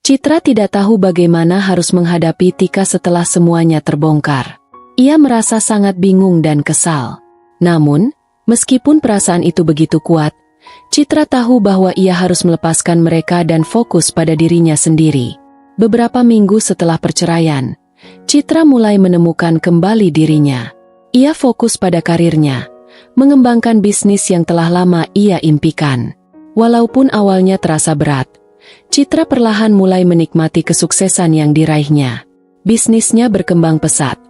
Citra tidak tahu bagaimana harus menghadapi Tika setelah semuanya terbongkar. Ia merasa sangat bingung dan kesal. Namun, meskipun perasaan itu begitu kuat, Citra tahu bahwa ia harus melepaskan mereka dan fokus pada dirinya sendiri. Beberapa minggu setelah perceraian, Citra mulai menemukan kembali dirinya. Ia fokus pada karirnya, mengembangkan bisnis yang telah lama ia impikan. Walaupun awalnya terasa berat, Citra perlahan mulai menikmati kesuksesan yang diraihnya. Bisnisnya berkembang pesat,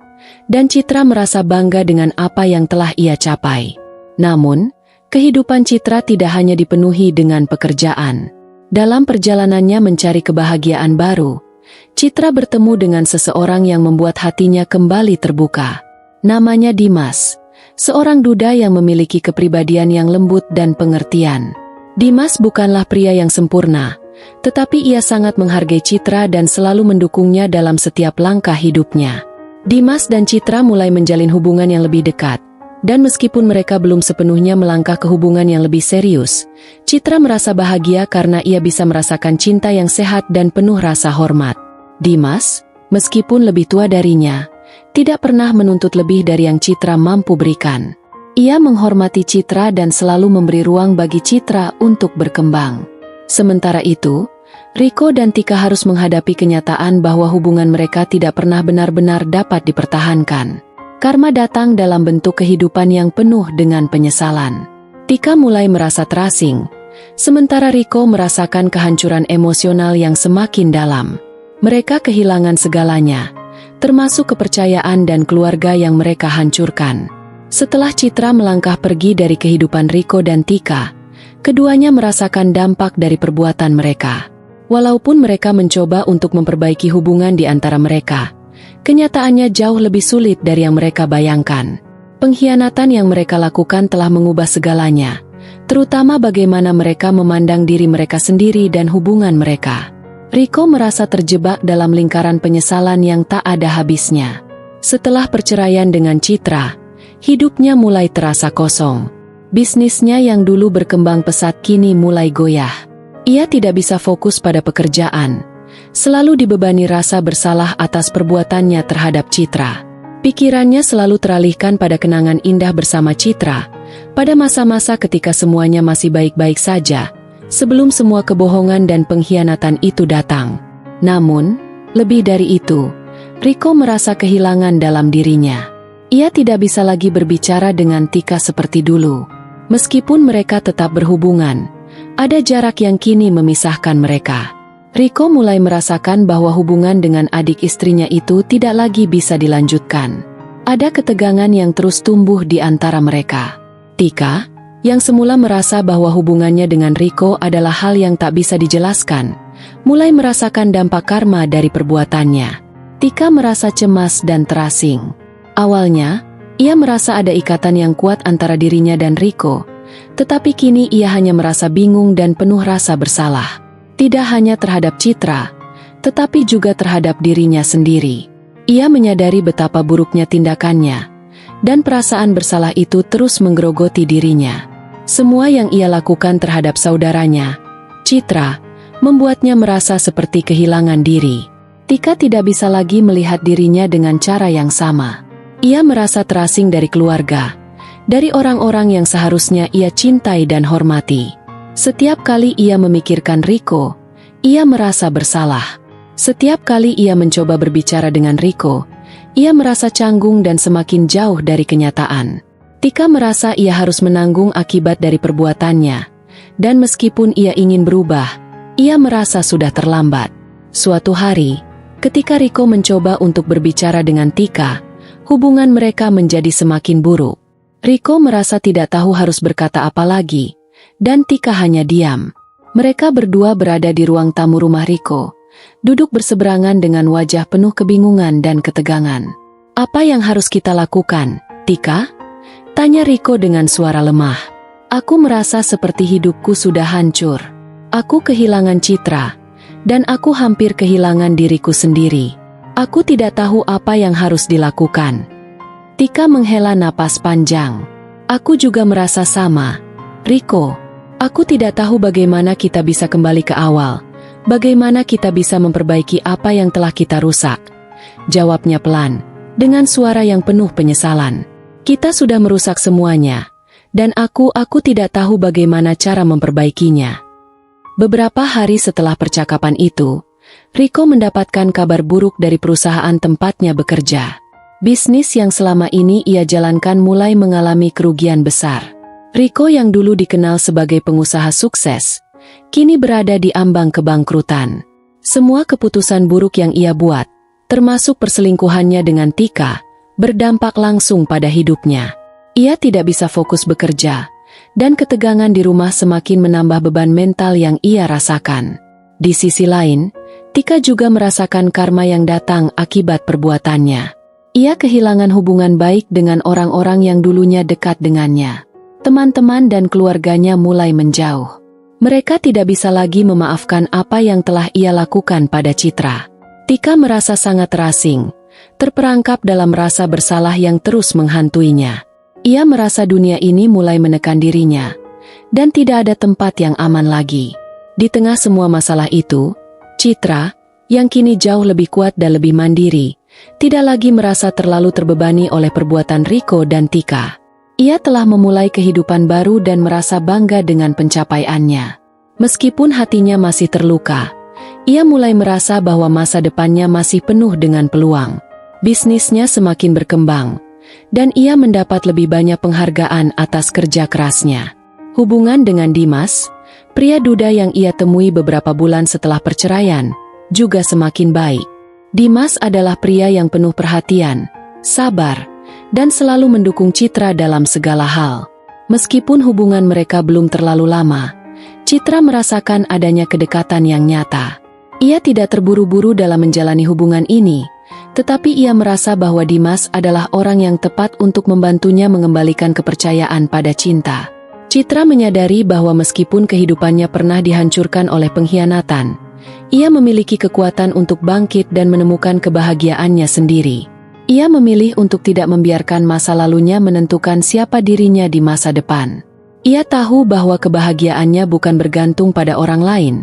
dan Citra merasa bangga dengan apa yang telah ia capai. Namun, kehidupan Citra tidak hanya dipenuhi dengan pekerjaan. Dalam perjalanannya mencari kebahagiaan baru, Citra bertemu dengan seseorang yang membuat hatinya kembali terbuka. Namanya Dimas, seorang duda yang memiliki kepribadian yang lembut dan pengertian. Dimas bukanlah pria yang sempurna, tetapi ia sangat menghargai Citra dan selalu mendukungnya dalam setiap langkah hidupnya. Dimas dan Citra mulai menjalin hubungan yang lebih dekat, dan meskipun mereka belum sepenuhnya melangkah ke hubungan yang lebih serius, Citra merasa bahagia karena ia bisa merasakan cinta yang sehat dan penuh rasa hormat. Dimas, meskipun lebih tua darinya, tidak pernah menuntut lebih dari yang Citra mampu berikan. Ia menghormati Citra dan selalu memberi ruang bagi Citra untuk berkembang. Sementara itu, Riko dan Tika harus menghadapi kenyataan bahwa hubungan mereka tidak pernah benar-benar dapat dipertahankan. Karma datang dalam bentuk kehidupan yang penuh dengan penyesalan. Tika mulai merasa terasing, sementara Riko merasakan kehancuran emosional yang semakin dalam. Mereka kehilangan segalanya, termasuk kepercayaan dan keluarga yang mereka hancurkan. Setelah Citra melangkah pergi dari kehidupan Riko dan Tika, keduanya merasakan dampak dari perbuatan mereka. Walaupun mereka mencoba untuk memperbaiki hubungan di antara mereka, kenyataannya jauh lebih sulit dari yang mereka bayangkan. Pengkhianatan yang mereka lakukan telah mengubah segalanya, terutama bagaimana mereka memandang diri mereka sendiri dan hubungan mereka. Riko merasa terjebak dalam lingkaran penyesalan yang tak ada habisnya. Setelah perceraian dengan Citra, hidupnya mulai terasa kosong. Bisnisnya yang dulu berkembang pesat kini mulai goyah. Ia tidak bisa fokus pada pekerjaan, selalu dibebani rasa bersalah atas perbuatannya terhadap Citra. Pikirannya selalu teralihkan pada kenangan indah bersama Citra, pada masa-masa ketika semuanya masih baik-baik saja, sebelum semua kebohongan dan pengkhianatan itu datang. Namun, lebih dari itu, Riko merasa kehilangan dalam dirinya. Ia tidak bisa lagi berbicara dengan Tika seperti dulu. Meskipun mereka tetap berhubungan, ada jarak yang kini memisahkan mereka. Riko mulai merasakan bahwa hubungan dengan adik istrinya itu tidak lagi bisa dilanjutkan. Ada ketegangan yang terus tumbuh di antara mereka. Tika, yang semula merasa bahwa hubungannya dengan Riko adalah hal yang tak bisa dijelaskan, mulai merasakan dampak karma dari perbuatannya. Tika merasa cemas dan terasing. Awalnya, ia merasa ada ikatan yang kuat antara dirinya dan Riko, tetapi kini ia hanya merasa bingung dan penuh rasa bersalah. Tidak hanya terhadap Citra, tetapi juga terhadap dirinya sendiri. Ia menyadari betapa buruknya tindakannya, dan perasaan bersalah itu terus menggerogoti dirinya. Semua yang ia lakukan terhadap saudaranya, Citra, membuatnya merasa seperti kehilangan diri. Tika tidak bisa lagi melihat dirinya dengan cara yang sama. Ia merasa terasing dari keluarga, dari orang-orang yang seharusnya ia cintai dan hormati. Setiap kali ia memikirkan Riko, ia merasa bersalah. Setiap kali ia mencoba berbicara dengan Riko, ia merasa canggung dan semakin jauh dari kenyataan. Tika merasa ia harus menanggung akibat dari perbuatannya, dan meskipun ia ingin berubah, ia merasa sudah terlambat. Suatu hari, ketika Riko mencoba untuk berbicara dengan Tika, hubungan mereka menjadi semakin buruk. Riko merasa tidak tahu harus berkata apa lagi, dan Tika hanya diam. Mereka berdua berada di ruang tamu rumah Riko, duduk berseberangan dengan wajah penuh kebingungan dan ketegangan. "Apa yang harus kita lakukan, Tika?" tanya Riko dengan suara lemah. "Aku merasa seperti hidupku sudah hancur. Aku kehilangan Citra, dan aku hampir kehilangan diriku sendiri. Aku tidak tahu apa yang harus dilakukan." Tika menghela napas panjang. "Aku juga merasa sama, Riko. Aku tidak tahu bagaimana kita bisa kembali ke awal, Bagaimana kita bisa memperbaiki apa yang telah kita rusak? Jawabnya pelan, dengan suara yang penuh penyesalan. Kita sudah merusak semuanya, dan aku tidak tahu bagaimana cara memperbaikinya. Beberapa hari setelah percakapan itu, Rico mendapatkan kabar buruk dari perusahaan tempatnya bekerja. Bisnis yang selama ini ia jalankan mulai mengalami kerugian besar. Rico yang dulu dikenal sebagai pengusaha sukses, kini berada di ambang kebangkrutan. Semua keputusan buruk yang ia buat, termasuk perselingkuhannya dengan Tika, berdampak langsung pada hidupnya. Ia tidak bisa fokus bekerja, dan ketegangan di rumah semakin menambah beban mental yang ia rasakan. Di sisi lain, Tika juga merasakan karma yang datang akibat perbuatannya. Ia kehilangan hubungan baik dengan orang-orang yang dulunya dekat dengannya. Teman-teman dan keluarganya mulai menjauh. Mereka tidak bisa lagi memaafkan apa yang telah ia lakukan pada Citra. Tika merasa sangat terasing, terperangkap dalam rasa bersalah yang terus menghantuinya. Ia merasa dunia ini mulai menekan dirinya, dan tidak ada tempat yang aman lagi. Di tengah semua masalah itu, Citra, yang kini jauh lebih kuat dan lebih mandiri, tidak lagi merasa terlalu terbebani oleh perbuatan Rico dan Tika. Ia telah memulai kehidupan baru dan merasa bangga dengan pencapaiannya. Meskipun hatinya masih terluka, ia mulai merasa bahwa masa depannya masih penuh dengan peluang. Bisnisnya semakin berkembang, dan ia mendapat lebih banyak penghargaan atas kerja kerasnya. Hubungan dengan Dimas, pria duda yang ia temui beberapa bulan setelah perceraian, juga semakin baik. Dimas adalah pria yang penuh perhatian, sabar, dan selalu mendukung Citra dalam segala hal. Meskipun hubungan mereka belum terlalu lama, Citra merasakan adanya kedekatan yang nyata. Ia tidak terburu-buru dalam menjalani hubungan ini, tetapi ia merasa bahwa Dimas adalah orang yang tepat untuk membantunya mengembalikan kepercayaan pada cinta. Citra menyadari bahwa meskipun kehidupannya pernah dihancurkan oleh pengkhianatan, ia memiliki kekuatan untuk bangkit dan menemukan kebahagiaannya sendiri. Ia memilih untuk tidak membiarkan masa lalunya menentukan siapa dirinya di masa depan. Ia tahu bahwa kebahagiaannya bukan bergantung pada orang lain,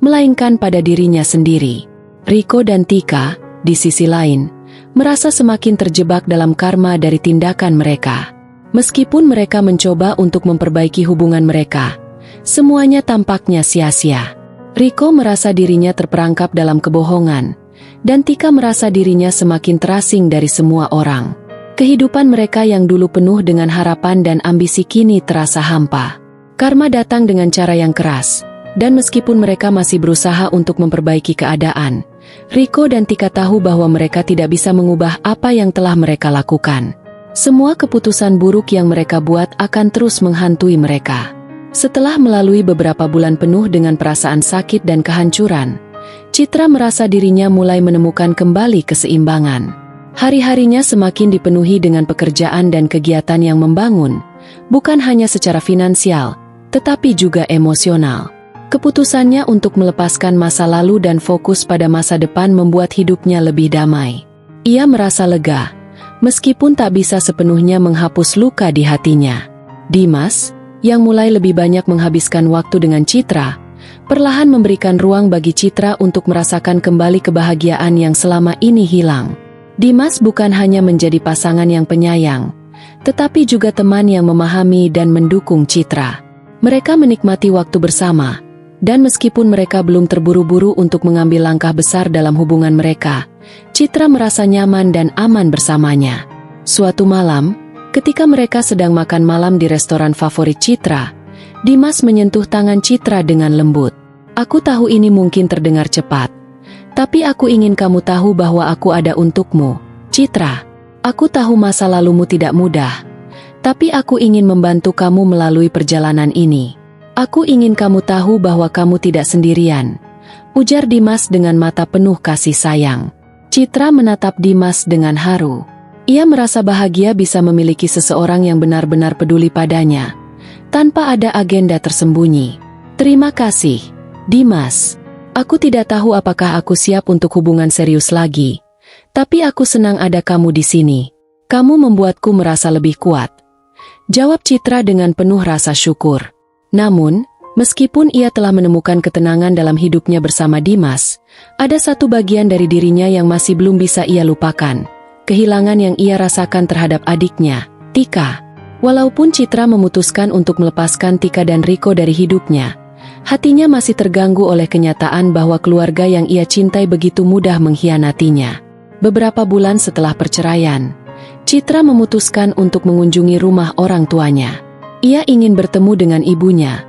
melainkan pada dirinya sendiri. Rico dan Tika, di sisi lain, merasa semakin terjebak dalam karma dari tindakan mereka. Meskipun mereka mencoba untuk memperbaiki hubungan mereka, semuanya tampaknya sia-sia. Rico merasa dirinya terperangkap dalam kebohongan, dan Tika merasa dirinya semakin terasing dari semua orang. Kehidupan mereka yang dulu penuh dengan harapan dan ambisi kini terasa hampa. Karma datang dengan cara yang keras, dan meskipun mereka masih berusaha untuk memperbaiki keadaan, Rico dan Tika tahu bahwa mereka tidak bisa mengubah apa yang telah mereka lakukan. Semua keputusan buruk yang mereka buat akan terus menghantui mereka. Setelah melalui beberapa bulan penuh dengan perasaan sakit dan kehancuran, Citra merasa dirinya mulai menemukan kembali keseimbangan. Hari-harinya semakin dipenuhi dengan pekerjaan dan kegiatan yang membangun, bukan hanya secara finansial, tetapi juga emosional. Keputusannya untuk melepaskan masa lalu dan fokus pada masa depan membuat hidupnya lebih damai. Ia merasa lega, meskipun tak bisa sepenuhnya menghapus luka di hatinya. Dimas, yang mulai lebih banyak menghabiskan waktu dengan Citra, perlahan memberikan ruang bagi Citra untuk merasakan kembali kebahagiaan yang selama ini hilang. Dimas bukan hanya menjadi pasangan yang penyayang, tetapi juga teman yang memahami dan mendukung Citra. Mereka menikmati waktu bersama, dan meskipun mereka belum terburu-buru untuk mengambil langkah besar dalam hubungan mereka, Citra merasa nyaman dan aman bersamanya. Suatu malam, ketika mereka sedang makan malam di restoran favorit Citra, Dimas menyentuh tangan Citra dengan lembut. "Aku tahu ini mungkin terdengar cepat, tapi aku ingin kamu tahu bahwa aku ada untukmu, Citra. Aku tahu masa lalumu tidak mudah, tapi aku ingin membantu kamu melalui perjalanan ini. Aku ingin kamu tahu bahwa kamu tidak sendirian," ujar Dimas dengan mata penuh kasih sayang. Citra menatap Dimas dengan haru. Ia merasa bahagia bisa memiliki seseorang yang benar-benar peduli padanya, tanpa ada agenda tersembunyi. "Terima kasih, Dimas. Aku tidak tahu apakah aku siap untuk hubungan serius lagi, tapi aku senang ada kamu di sini. Kamu membuatku merasa lebih kuat," jawab Citra dengan penuh rasa syukur. Namun, Meskipun ia telah menemukan ketenangan dalam hidupnya bersama Dimas, ada satu bagian dari dirinya yang masih belum bisa ia lupakan. Kehilangan yang ia rasakan terhadap adiknya, Tika. Walaupun Citra memutuskan untuk melepaskan Tika dan Riko dari hidupnya, hatinya masih terganggu oleh kenyataan bahwa keluarga yang ia cintai begitu mudah mengkhianatinya. Beberapa bulan setelah perceraian, Citra memutuskan untuk mengunjungi rumah orang tuanya. Ia ingin bertemu dengan ibunya,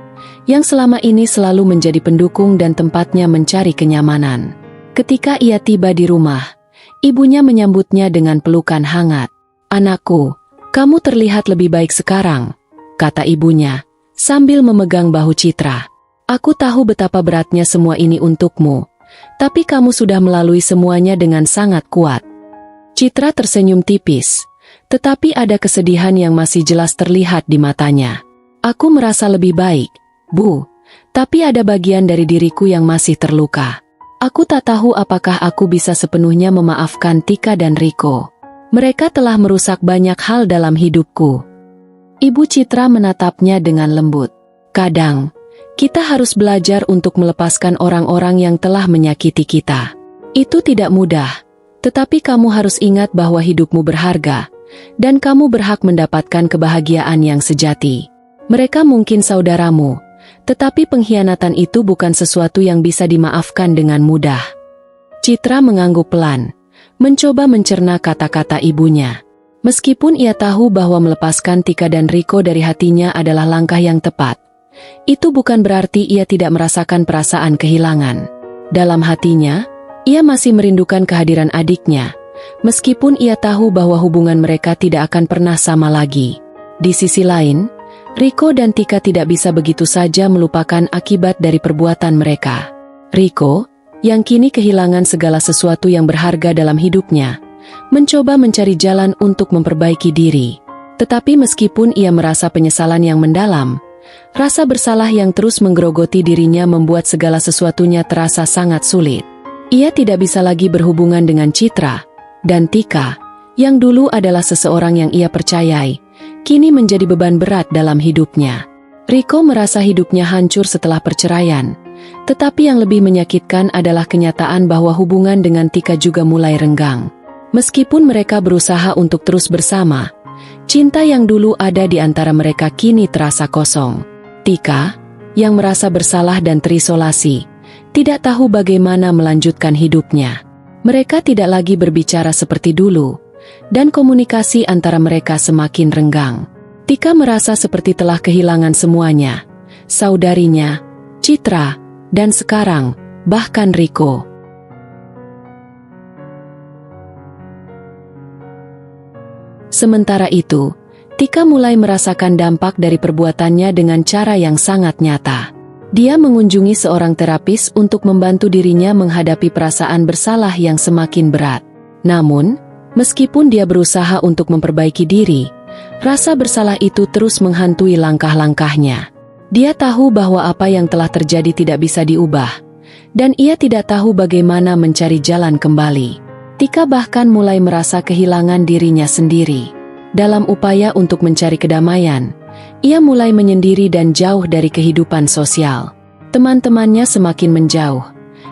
yang selama ini selalu menjadi pendukung dan tempatnya mencari kenyamanan. Ketika ia tiba di rumah, ibunya menyambutnya dengan pelukan hangat. "Anakku, kamu terlihat lebih baik sekarang," kata ibunya, sambil memegang bahu Citra. "Aku tahu betapa beratnya semua ini untukmu, tapi kamu sudah melalui semuanya dengan sangat kuat." Citra tersenyum tipis, tetapi ada kesedihan yang masih jelas terlihat di matanya. "Aku merasa lebih baik, Bu, tapi ada bagian dari diriku yang masih terluka. Aku tak tahu apakah aku bisa sepenuhnya memaafkan Tika dan Riko. Mereka telah merusak banyak hal dalam hidupku." Ibu Citra menatapnya dengan lembut. "Kadang, kita harus belajar untuk melepaskan orang-orang yang telah menyakiti kita. Itu tidak mudah, tetapi kamu harus ingat bahwa hidupmu berharga, dan kamu berhak mendapatkan kebahagiaan yang sejati. Mereka mungkin saudaramu, tetapi pengkhianatan itu bukan sesuatu yang bisa dimaafkan dengan mudah." Citra mengangguk pelan, mencoba mencerna kata-kata ibunya. Meskipun ia tahu bahwa melepaskan Tika dan Riko dari hatinya adalah langkah yang tepat, itu bukan berarti ia tidak merasakan perasaan kehilangan. Dalam hatinya, ia masih merindukan kehadiran adiknya, meskipun ia tahu bahwa hubungan mereka tidak akan pernah sama lagi. Di sisi lain, Riko dan Tika tidak bisa begitu saja melupakan akibat dari perbuatan mereka. Riko, yang kini kehilangan segala sesuatu yang berharga dalam hidupnya, mencoba mencari jalan untuk memperbaiki diri. Tetapi meskipun ia merasa penyesalan yang mendalam, rasa bersalah yang terus menggerogoti dirinya membuat segala sesuatunya terasa sangat sulit. Ia tidak bisa lagi berhubungan dengan Citra dan Tika, yang dulu adalah seseorang yang ia percayai, kini menjadi beban berat dalam hidupnya. Riko merasa hidupnya hancur setelah perceraian, tetapi yang lebih menyakitkan adalah kenyataan bahwa hubungan dengan Tika juga mulai renggang. Meskipun mereka berusaha untuk terus bersama, cinta yang dulu ada di antara mereka kini terasa kosong. Tika, yang merasa bersalah dan terisolasi, tidak tahu bagaimana melanjutkan hidupnya. Mereka tidak lagi berbicara seperti dulu, dan komunikasi antara mereka semakin renggang. Tika merasa seperti telah kehilangan semuanya, saudarinya, Citra, dan sekarang, bahkan Riko. Sementara itu, Tika mulai merasakan dampak dari perbuatannya dengan cara yang sangat nyata. Dia mengunjungi seorang terapis untuk membantu dirinya menghadapi perasaan bersalah yang semakin berat. Namun, meskipun dia berusaha untuk memperbaiki diri, rasa bersalah itu terus menghantui langkah-langkahnya. Dia tahu bahwa apa yang telah terjadi tidak bisa diubah, dan ia tidak tahu bagaimana mencari jalan kembali. Tika bahkan mulai merasa kehilangan dirinya sendiri. Dalam upaya untuk mencari kedamaian, ia mulai menyendiri dan jauh dari kehidupan sosial. Teman-temannya semakin menjauh,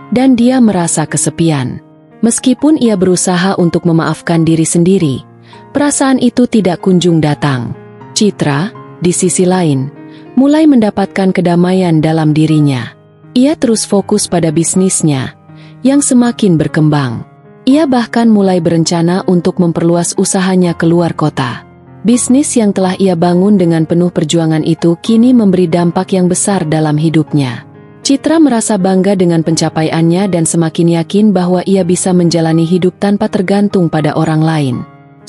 dan dia merasa kesepian. Meskipun ia berusaha untuk memaafkan diri sendiri, perasaan itu tidak kunjung datang. Citra, di sisi lain, mulai mendapatkan kedamaian dalam dirinya. Ia terus fokus pada bisnisnya, yang semakin berkembang. Ia bahkan mulai berencana untuk memperluas usahanya keluar kota. Bisnis yang telah ia bangun dengan penuh perjuangan itu kini memberi dampak yang besar dalam hidupnya. Citra merasa bangga dengan pencapaiannya dan semakin yakin bahwa ia bisa menjalani hidup tanpa tergantung pada orang lain.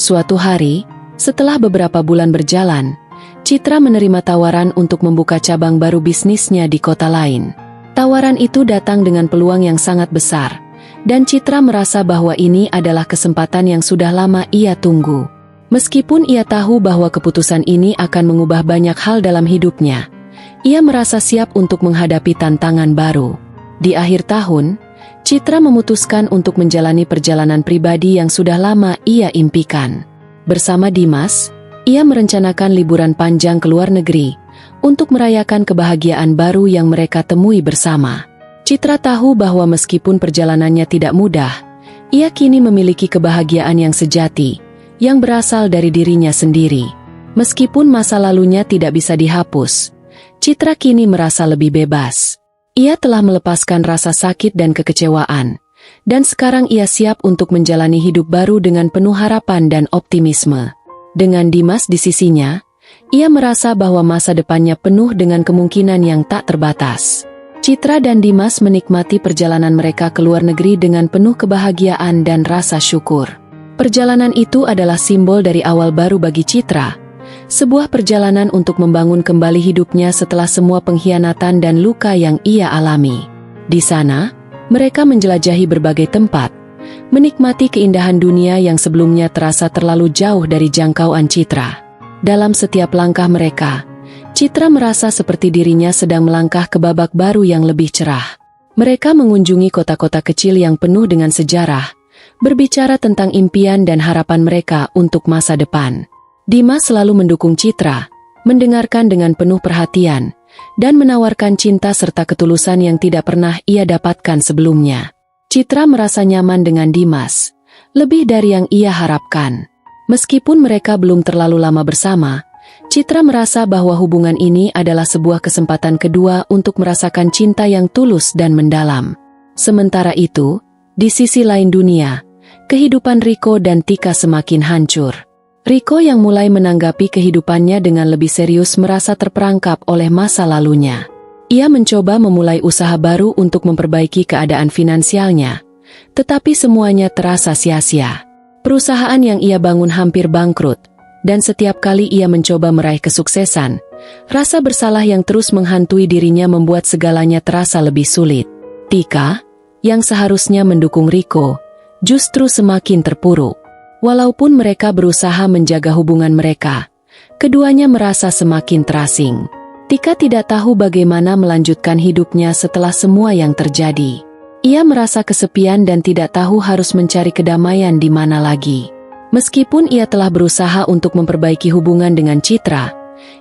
Suatu hari, setelah beberapa bulan berjalan, Citra menerima tawaran untuk membuka cabang baru bisnisnya di kota lain. Tawaran itu datang dengan peluang yang sangat besar, dan Citra merasa bahwa ini adalah kesempatan yang sudah lama ia tunggu. Meskipun ia tahu bahwa keputusan ini akan mengubah banyak hal dalam hidupnya, ia merasa siap untuk menghadapi tantangan baru. Di akhir tahun, Citra memutuskan untuk menjalani perjalanan pribadi yang sudah lama ia impikan. Bersama Dimas, ia merencanakan liburan panjang ke luar negeri, untuk merayakan kebahagiaan baru yang mereka temui bersama. Citra tahu bahwa meskipun perjalanannya tidak mudah, ia kini memiliki kebahagiaan yang sejati, yang berasal dari dirinya sendiri. Meskipun masa lalunya tidak bisa dihapus, Citra kini merasa lebih bebas. Ia telah melepaskan rasa sakit dan kekecewaan, dan sekarang ia siap untuk menjalani hidup baru dengan penuh harapan dan optimisme. Dengan Dimas di sisinya, ia merasa bahwa masa depannya penuh dengan kemungkinan yang tak terbatas. Citra dan Dimas menikmati perjalanan mereka ke luar negeri dengan penuh kebahagiaan dan rasa syukur. Perjalanan itu adalah simbol dari awal baru bagi Citra, sebuah perjalanan untuk membangun kembali hidupnya setelah semua pengkhianatan dan luka yang ia alami. Di sana, mereka menjelajahi berbagai tempat, menikmati keindahan dunia yang sebelumnya terasa terlalu jauh dari jangkauan Citra. Dalam setiap langkah mereka, Citra merasa seperti dirinya sedang melangkah ke babak baru yang lebih cerah. Mereka mengunjungi kota-kota kecil yang penuh dengan sejarah, berbicara tentang impian dan harapan mereka untuk masa depan. Dimas selalu mendukung Citra, mendengarkan dengan penuh perhatian, dan menawarkan cinta serta ketulusan yang tidak pernah ia dapatkan sebelumnya. Citra merasa nyaman dengan Dimas, lebih dari yang ia harapkan. Meskipun mereka belum terlalu lama bersama, Citra merasa bahwa hubungan ini adalah sebuah kesempatan kedua untuk merasakan cinta yang tulus dan mendalam. Sementara itu, di sisi lain dunia, kehidupan Riko dan Tika semakin hancur. Riko yang mulai menanggapi kehidupannya dengan lebih serius merasa terperangkap oleh masa lalunya. Ia mencoba memulai usaha baru untuk memperbaiki keadaan finansialnya, tetapi semuanya terasa sia-sia. Perusahaan yang ia bangun hampir bangkrut, dan setiap kali ia mencoba meraih kesuksesan, rasa bersalah yang terus menghantui dirinya membuat segalanya terasa lebih sulit. Tika, yang seharusnya mendukung Riko, justru semakin terpuruk. Walaupun mereka berusaha menjaga hubungan mereka, keduanya merasa semakin terasing. Tika tidak tahu bagaimana melanjutkan hidupnya setelah semua yang terjadi. Ia merasa kesepian dan tidak tahu harus mencari kedamaian di mana lagi. Meskipun ia telah berusaha untuk memperbaiki hubungan dengan Citra,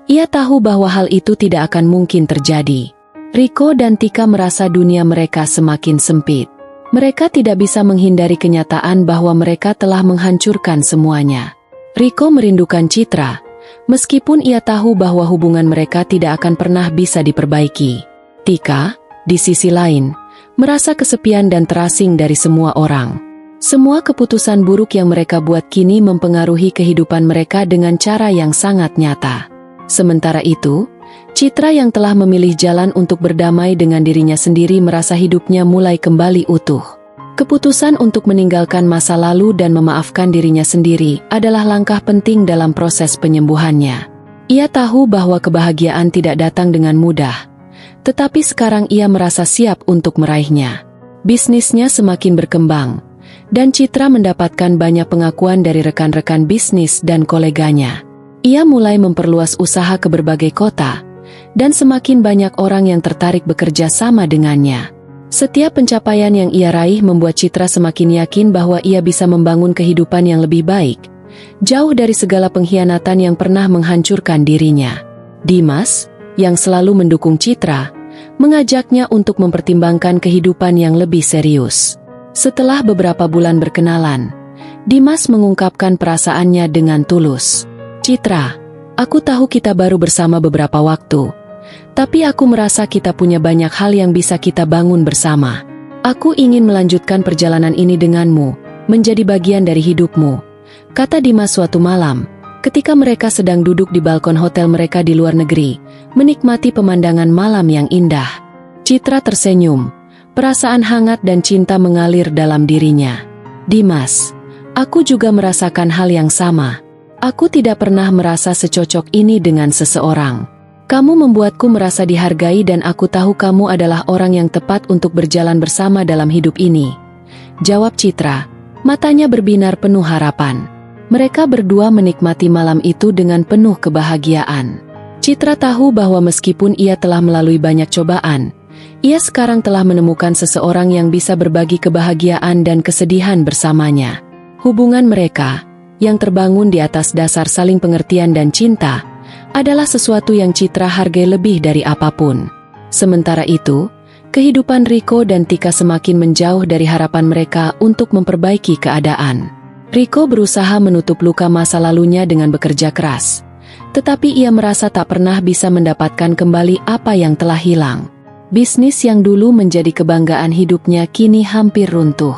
ia tahu bahwa hal itu tidak akan mungkin terjadi. Riko dan Tika merasa dunia mereka semakin sempit. Mereka tidak bisa menghindari kenyataan bahwa mereka telah menghancurkan semuanya. Riko merindukan Citra, meskipun ia tahu bahwa hubungan mereka tidak akan pernah bisa diperbaiki. Tika, di sisi lain, merasa kesepian dan terasing dari semua orang. Semua keputusan buruk yang mereka buat kini mempengaruhi kehidupan mereka dengan cara yang sangat nyata. Sementara itu, Citra yang telah memilih jalan untuk berdamai dengan dirinya sendiri merasa hidupnya mulai kembali utuh. Keputusan untuk meninggalkan masa lalu dan memaafkan dirinya sendiri adalah langkah penting dalam proses penyembuhannya. Ia tahu bahwa kebahagiaan tidak datang dengan mudah, tetapi sekarang ia merasa siap untuk meraihnya. Bisnisnya semakin berkembang, dan Citra mendapatkan banyak pengakuan dari rekan-rekan bisnis dan koleganya. Ia mulai memperluas usaha ke berbagai kota, dan semakin banyak orang yang tertarik bekerja sama dengannya. Setiap pencapaian yang ia raih membuat Citra semakin yakin bahwa ia bisa membangun kehidupan yang lebih baik, jauh dari segala pengkhianatan yang pernah menghancurkan dirinya. Dimas, yang selalu mendukung Citra, mengajaknya untuk mempertimbangkan kehidupan yang lebih serius. Setelah beberapa bulan berkenalan, Dimas mengungkapkan perasaannya dengan tulus. "Citra, aku tahu kita baru bersama beberapa waktu, tapi aku merasa kita punya banyak hal yang bisa kita bangun bersama. Aku ingin melanjutkan perjalanan ini denganmu, menjadi bagian dari hidupmu," kata Dimas suatu malam, ketika mereka sedang duduk di balkon hotel mereka di luar negeri, menikmati pemandangan malam yang indah. Citra tersenyum, perasaan hangat dan cinta mengalir dalam dirinya. "Dimas, aku juga merasakan hal yang sama. Aku tidak pernah merasa secocok ini dengan seseorang. Kamu membuatku merasa dihargai dan aku tahu kamu adalah orang yang tepat untuk berjalan bersama dalam hidup ini," jawab Citra, matanya berbinar penuh harapan. Mereka berdua menikmati malam itu dengan penuh kebahagiaan. Citra tahu bahwa meskipun ia telah melalui banyak cobaan, ia sekarang telah menemukan seseorang yang bisa berbagi kebahagiaan dan kesedihan bersamanya. Hubungan mereka, yang terbangun di atas dasar saling pengertian dan cinta, adalah sesuatu yang Citra hargai lebih dari apapun. Sementara itu, kehidupan Riko dan Tika semakin menjauh dari harapan mereka untuk memperbaiki keadaan. Riko berusaha menutup luka masa lalunya dengan bekerja keras. Tetapi ia merasa tak pernah bisa mendapatkan kembali apa yang telah hilang. Bisnis yang dulu menjadi kebanggaan hidupnya kini hampir runtuh.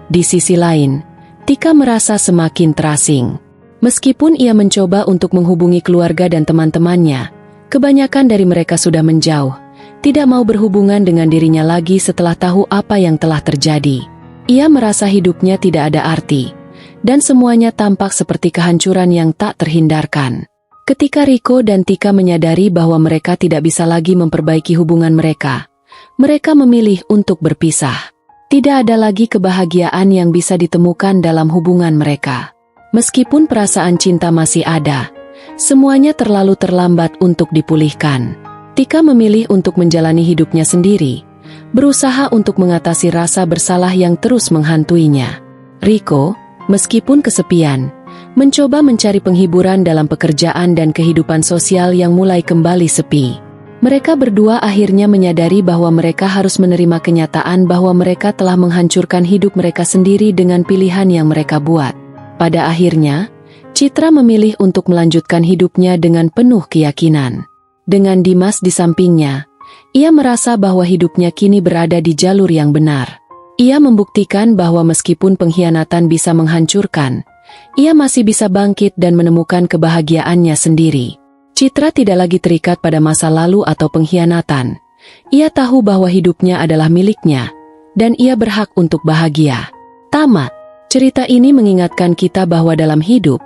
Di sisi lain, Tika merasa semakin terasing. Meskipun ia mencoba untuk menghubungi keluarga dan teman-temannya, kebanyakan dari mereka sudah menjauh, tidak mau berhubungan dengan dirinya lagi setelah tahu apa yang telah terjadi. Ia merasa hidupnya tidak ada arti, dan semuanya tampak seperti kehancuran yang tak terhindarkan. Ketika Riko dan Tika menyadari bahwa mereka tidak bisa lagi memperbaiki hubungan mereka memilih untuk berpisah. Tidak ada lagi kebahagiaan yang bisa ditemukan dalam hubungan mereka. Meskipun perasaan cinta masih ada, semuanya terlalu terlambat untuk dipulihkan. Tika memilih untuk menjalani hidupnya sendiri, berusaha untuk mengatasi rasa bersalah yang terus menghantuinya. Riko, meskipun kesepian, mencoba mencari penghiburan dalam pekerjaan dan kehidupan sosial yang mulai kembali sepi. Mereka berdua akhirnya menyadari bahwa mereka harus menerima kenyataan bahwa mereka telah menghancurkan hidup mereka sendiri dengan pilihan yang mereka buat. Pada akhirnya, Citra memilih untuk melanjutkan hidupnya dengan penuh keyakinan. Dengan Dimas di sampingnya, ia merasa bahwa hidupnya kini berada di jalur yang benar. Ia membuktikan bahwa meskipun pengkhianatan bisa menghancurkan, ia masih bisa bangkit dan menemukan kebahagiaannya sendiri. Citra tidak lagi terikat pada masa lalu atau pengkhianatan. Ia tahu bahwa hidupnya adalah miliknya, dan ia berhak untuk bahagia. Tamat. Cerita ini mengingatkan kita bahwa dalam hidup,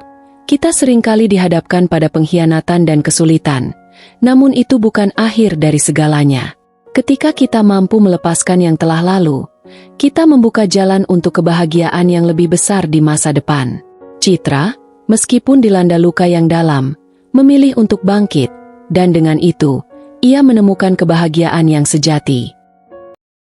kita seringkali dihadapkan pada pengkhianatan dan kesulitan, namun itu bukan akhir dari segalanya. Ketika kita mampu melepaskan yang telah lalu, kita membuka jalan untuk kebahagiaan yang lebih besar di masa depan. Citra, meskipun dilanda luka yang dalam, memilih untuk bangkit, dan dengan itu, ia menemukan kebahagiaan yang sejati.